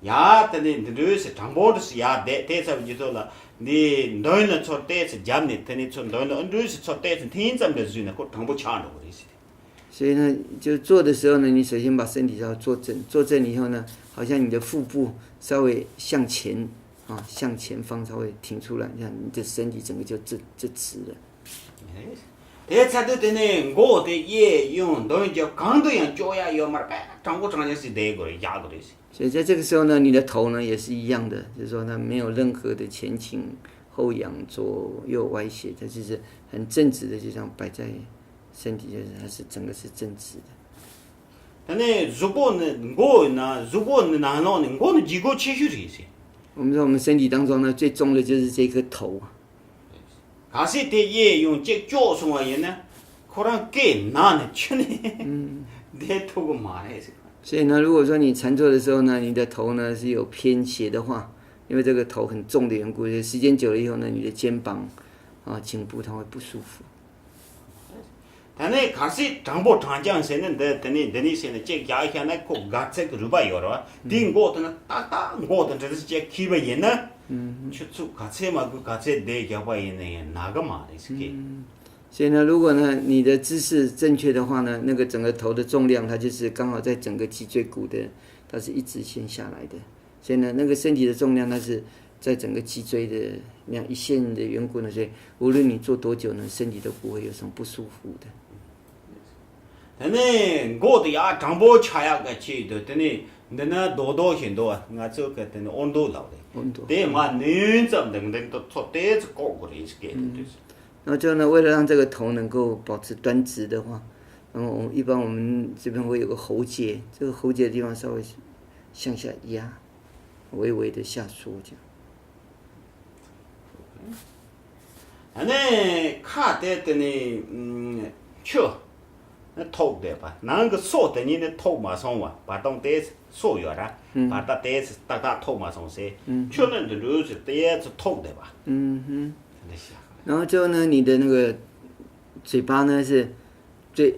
야 때니 드르스 장보르스 야 대사 지도라 니 너는 저 때스 잡니 때니 저 너는 드르스 저 때스天점的주는 그 장보 차는 거지. 所以呢，就做的时候呢，你首先把身体要坐正，坐正以后呢，好像你的腹部稍微向前啊，向前方稍微挺出来，这样你的身体整个就直了。대사도 되네 고 대예 용 너는 저 강도양 쪼야 요 말 장보 장에서 대고 야 그러지. 所以在这个时候呢，你的头呢也是一样的，就是说它没有任何的前倾、后仰、左右歪斜，它就是很正直的，就这样摆在身体，就是它是整个是正直的。 근데如果나는 거는 지고 치슈리지. 我们说我们身体当中呢，最重的就是这颗头。 가시 대예 용 제조송아 얘는 그런 게 나는 춘이 내 토고 말해서. 所以呢，如果说你禅坐的时候呢，你的头呢是有偏斜的话，因为这个头很重的缘故，时间久了以后呢，你的肩膀啊、颈部它会不舒服。 근데 가시 장보 장장세는 데니 세는 제 야히나 고 가체 그루바 요라 딩고는 딱딱 고든 저스 제 키바 얘나 추추 가체마 그 가체 내 겨바 얘네 나가 말이지. 所以呢，如果呢你的姿势正确的话呢，那个整个头的重量它就是刚好在整个脊椎骨的，它是一直线下来的。所以呢，那个身体的重量它是在整个脊椎的那样一线的缘故呢，所以无论你做多久呢，身体都不会有什么不舒服的。 근데 고도 야 장보 차야 같이 되더니 내가 도도 현도 nga 저 같은 온도 나오대. 온도. 대마 능점 등등 또 토대에서 꼭 그래 있게 됐어. 然后就呢，为了让这个头能够保持端直的话，然后一般我们这边会有个喉结，这个喉结的地方稍微向下压，微微的下缩这样。 안에 카데더니 쳐 톡 대봐. 나는 그 소더니는 톡 마송와. 바동 데스 소요라. 바다 데스 딱딱 톡 마송세. 쳐는 루즈 데스 톡 대봐. 然后之后呢，你的那个嘴巴呢是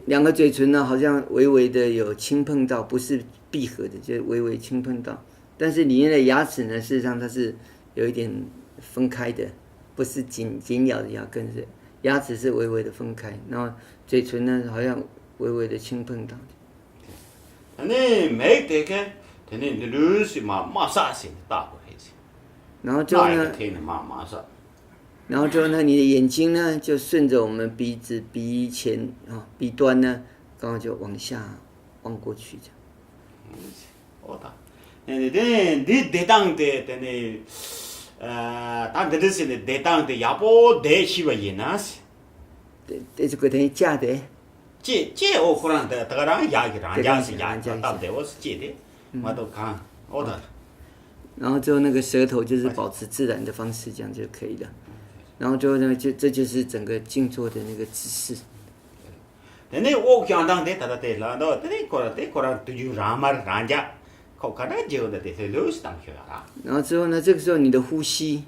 两个嘴唇呢，好像微微的有轻碰到，不是闭合的，就是微微轻碰到。但是里面的牙齿呢，事实上它是有一点分开的，不是紧咬的牙根，是牙齿是微微的分开，然后嘴唇呢好像微微的轻碰到。 아니 매대게 되는 루스 마사지 다고 해지. 然后之后呢， 마사. 然后之后呢，你的眼睛呢就顺着我们鼻子鼻前啊鼻端呢，刚好就往下望过去这样。 오다. 네 대당대 되네 다 들으시네 대당대 야보 대시와 예나스. 对，这个等于架的。 제 오크란데 다가랑 야기랑 야시 답대 오스 제데 마도 강 오다. 然后之后那个舌头就是保持自然的方式，这样就可以了。然后最后呢，这就是整个静坐的那个姿势。 근데 오경당대 다다대라 너 근데 코라 두유 라마르 란자 코카나 제오데 데르스 담켜라. 然后之后呢，这个时候你的呼吸，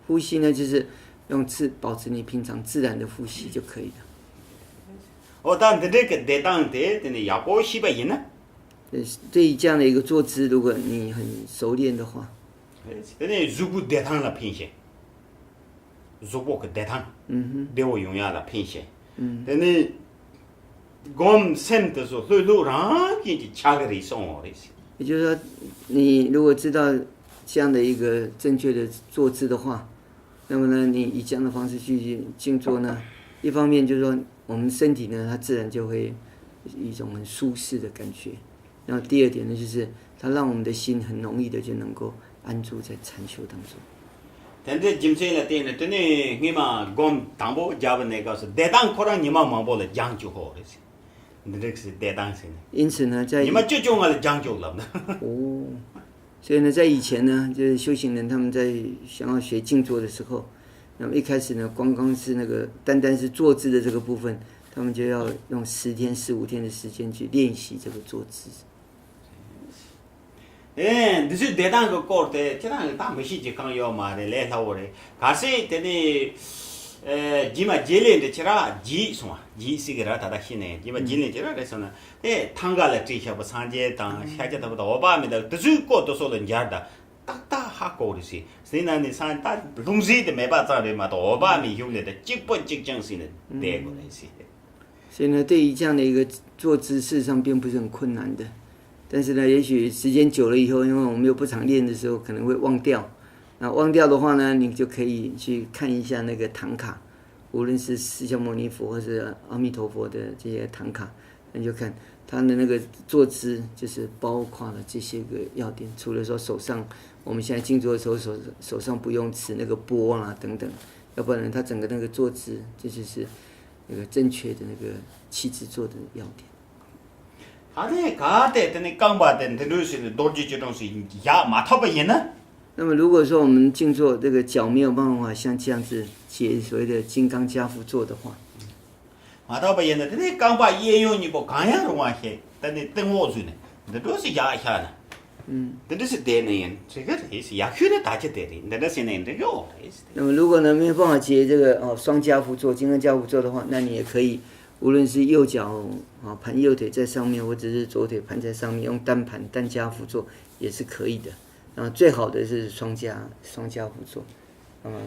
呼吸呢就是用保持你平常自然的呼吸就可以了。 오단 데게 대당대 근데 야보 시바 있나? 对于这样的一个坐姿，如果你很熟练的话， 근데 주부 대당라 핀시. 주부 그 대당. 대오 용야라 핀시. 근데 곰 센터서 흘러랑 이제 차거리 송어리시. 也就是说，你如果知道这样的一个正确的坐姿的话，那么呢，你以这样的方式去静坐呢，一方面就是说我们身体呢，它自然就会一种很舒适的感觉。然后第二点呢，就是它让我们的心很容易的就能够安住在禅修当中。 근데 짐세라 때는 때네 니마 곰 당보 잡은 내가서 대당 코랑 니마 망보를 장주호 그랬지. 근데 대당신. 因此呢，在 니마最重要的 장주랍나. 所以呢，在以前呢，就是修行人他们在想要学静坐的时候，那么一开始呢，光是那个单是坐姿的这个部分，他们就要用10天、15天的时间去练习这个坐姿。 예, 무슨 대단 그 꼴때 지난 다 무시지 강요 말에 레라오래. 가시 되니 지마 제레인데 치라 지 송아. 이시기라 다다히네 이바 진리지라 그래서는 탕가를 지셔버 산제 당 샤제다보다 오바미다 드주고 도소는 야다 딱딱 하고 그러시 세나니 산다 룽지데 매바자레마도 오바미 용내的 직본 직정시는 되고 그러시 所以呢，对于这样的一个坐姿，事实上并不是很困难的。但是呢，也许时间久了以后，因为我们又不常练的时候，可能会忘掉。那忘掉的话呢，你就可以去看一下那个唐卡，无论是释迦牟尼佛或者阿弥陀佛的这些唐卡，你就看他的那个坐姿，就是包括了这些个要点。除了说手上，我们现在静坐的时候，手上不用持那个钵啦等等，要不然他整个那个坐姿，这就是那个正确的那个气质坐的要点。那么如果说我们静坐这个脚没有办法像这样子结所谓的金刚加趺坐的话，那么如果呢没有办法结这个双加趺坐、金刚加趺坐的话，那你也可以无论是右脚盘右腿在上面，或者是左腿盘在上面，用单盘单加趺坐也是可以的。然后最好的是双加趺坐。那么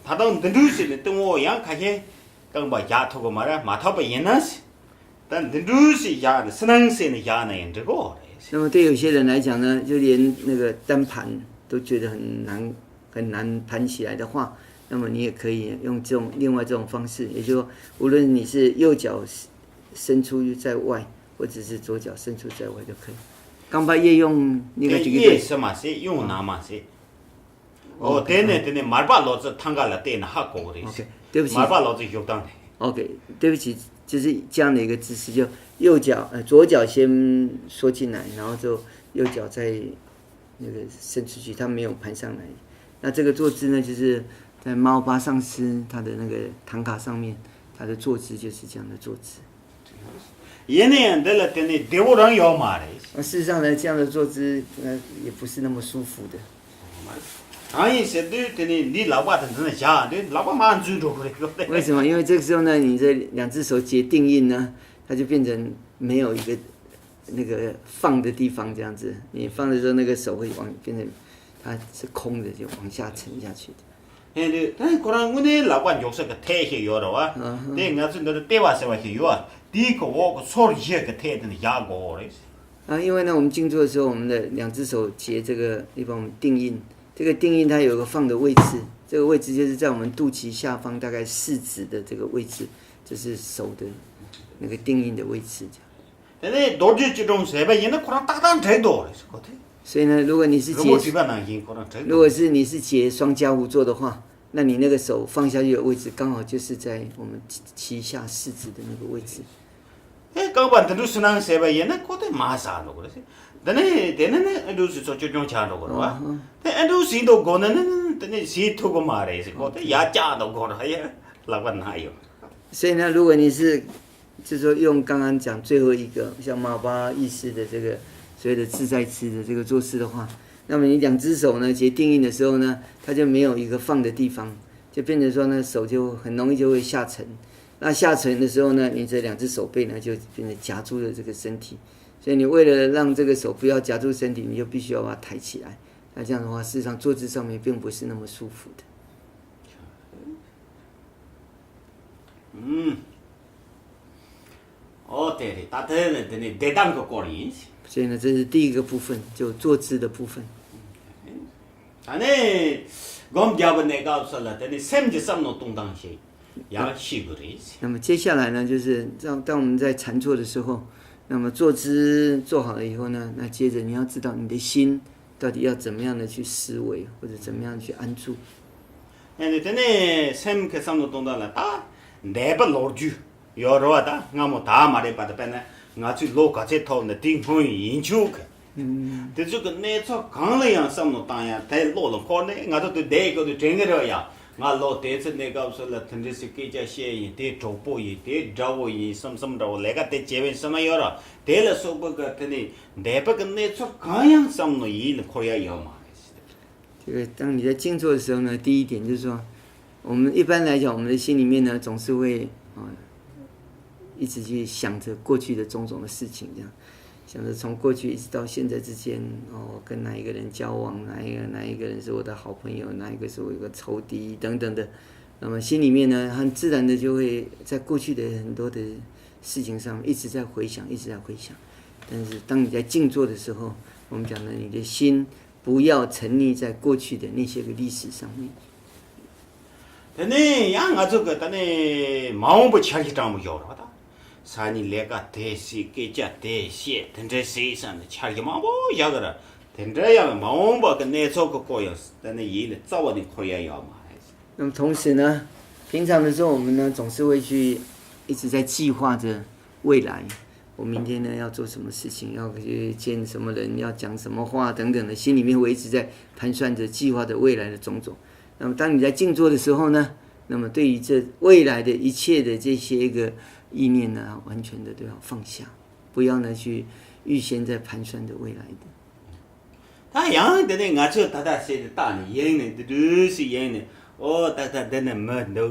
다동 든두시는 뜬오 양 가게 강바 야토고 말아 마타바 예나시 단 든두시 야 스낭세는 야네 인저고 那么对有些人来讲呢，就连那个单盘都觉得很难盘起来的话，那么你也可以用另外这种方式，也就是说，无论你是右脚伸出在外，或者是左脚伸出在外都可以。刚把叶用那个几个叶什么是用哪嘛是？对呢，马巴老子汤干了对呢，哈狗的。OK， 对不起。马巴老子有当的。OK， 对不起，就是这样的一个姿势，就左脚先缩进来，然后就右脚再那个伸出去，它没有盘上来。那这个坐姿呢，就是在猫巴上师它的那个唐卡上面，它的坐姿就是这样的坐姿。事实上呢，这样的坐姿也不是那么舒服的。为什么？因为这个时候呢，你这两只手结定印呢，它就变成没有一个那个放的地方，这样子。你放的时候，那个手会变成它是空的，就往下沉下去的。但그런 운에 라관 욕서가 태해 요러와 내가 진짜 대화세와 해요 디고 오고 소리 그 태는 야고因为呢我们静坐的时候，我们的两只手结这个地方我们定印，这个定印它有个放的位置，这个位置就是在我们肚脐下方大概4指的这个位置，这是手的那个定印的位置这样。근데 노지 좀 세바 얘는 그런 딱딱 돼도 그랬어. 所以呢，如果是你是结双加趺坐的话，那你那个手放下去的位置刚好就是在我们脐下4指的那个位置。刚把的是那些吧，也那过得马上了，是。但是都是做这种差的，是吧？但都是都过呢，但是都过马来是过得也假都过了，呀，老板哪有？所以呢，如果你是就是说用刚刚讲最后一个像马巴意识的这个所谓的自在姿的这个坐姿的话，那么你两只手呢结定印的时候呢，它就没有一个放的地方，就变成说呢手就很容易就会下沉。那下沉的时候呢，你这两只手背呢就变成夹住了这个身体，所以你为了让这个手不要夹住身体，你就必须要把它抬起来。那这样的话，事实上坐姿上面并不是那么舒服的。对，大概得当个过瘾。所以呢，这是第一个部分，就坐姿的部分。那么接下来呢，就是当我们在禅坐的时候，那么坐姿做好了以后呢，那接着你要知道你的心到底要怎么样的去思维，或者怎么样去安住。여러다 나뭐 다 말해 받아배네 나치 로카체 토네 띵후이 인추크 대주 그 내서 강내양 섬노 땅야 대로로 코네 나도 대거도 쟁여야 나로 대체 내가 없을라 텐데스 끼자 시에 대 조보이 대 자오이 섬섬도 내가 대 제외 섬여라 대라 소버 같으니 내가 그 내서 강양 섬노 이 코리아 여마 这个当你在静坐的时候呢，第一点就是说我们一般来讲，我们的心里面呢，总是会一直去想着过去的种种的事情，这样想着从过去一直到现在之间，我跟哪一个人交往，哪一个人是我的好朋友，哪一个是我一个仇敌等等的。那么心里面呢，很自然的就会在过去的很多的事情上一直在回想，一直在回想。但是当你在静坐的时候，我们讲的，你的心不要沉溺在过去的那些个历史上面。근데 양 아저가 다네 마음부 차기 좀 요러다. 산이 내가 대시 깨자 대시 된제 세상 차기 마음부 야거라. 된제야 마음부 그내 저거 거였. 다네 일 자원이 거야야 마. 那么同时呢，平常的时候我们呢总是会去一直在计划着未来。我明天呢要做什么事情，要去见什么人，要讲什么话等等的，心里面会一直在盘算着计划着未来的种种。那么当你在静坐的时候呢，那么对于这未来的一切的这些个意念呢，完全的都要放下，不要呢去预先在盘算着未来的。他样的呢，俺这大些的大呢，演呢，都是演呢。大的呢么都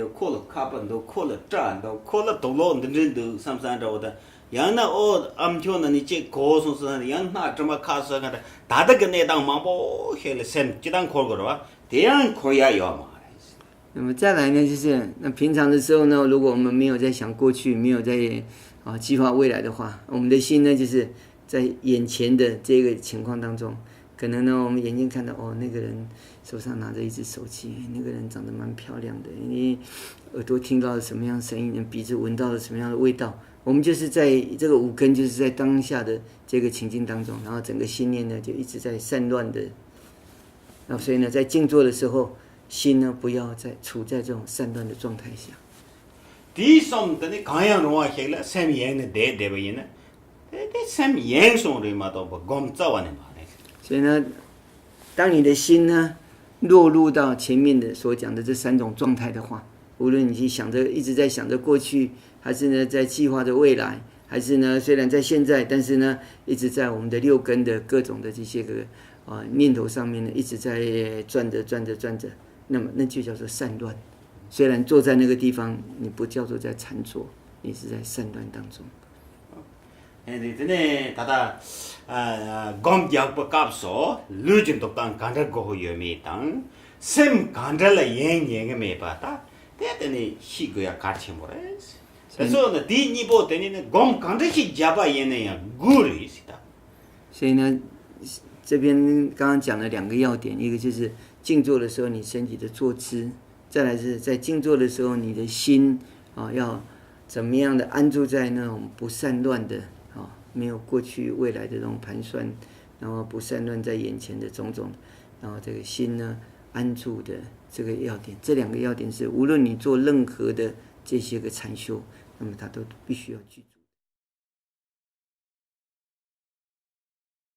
哭了，卡本都哭了，战都哭了，都老的人都上着的。样那俺就那你这高松是样那这么卡死个的，大的个那当忙不下来先这当哭个了吧，这样哭也要嘛。那么再来呢，就是那平常的时候呢，如果我们没有在想过去，没有在计划未来的话，我们的心呢，就是在眼前的这个情况当中，可能呢，我们眼睛看到那个人手上拿着一只手机，那个人长得蛮漂亮的，你耳朵听到了什么样的声音，鼻子闻到了什么样的味道，我们就是在这个五根，就是在当下的这个情境当中，然后整个心念呢就一直在散乱的。那所以呢，在静坐的时候，心呢不要再处在这种散乱的状态下。第三的呢，刚要弄起来，三年的得不赢呢？这三年送的嘛都不工作完的嘛。所以呢，当你的心呢落入到前面的所讲的这三种状态的话，无论你去想着一直在想着过去，还是呢在计划着未来，还是呢虽然在现在，但是呢一直在我们的六根的各种的这些个念头上面呢一直在转着，那么那就叫做散乱。虽然坐在那个地方，你不叫做在禅坐，你是在散乱当中。근데 다다 검디약 버갑소 루진 독단 간다 고요미 땅 셈 간달라 옌옌게 메바다 대대니 희고야 같이 모레스 그래서 디니보 되니는 검 간다시 잡아 얘네야 구리시다 所以呢，这边刚刚讲了两个要点，一个就是静坐的时候你身体的坐姿，再来是在静坐的时候你的心要怎么样的安住在那种不散乱的没有过去未来的这种盘算，然后不散乱在眼前的种种，然后这个心呢安住的这个要点，这两个要点是无论你做任何的这些个禅修，那么它都必须要具足。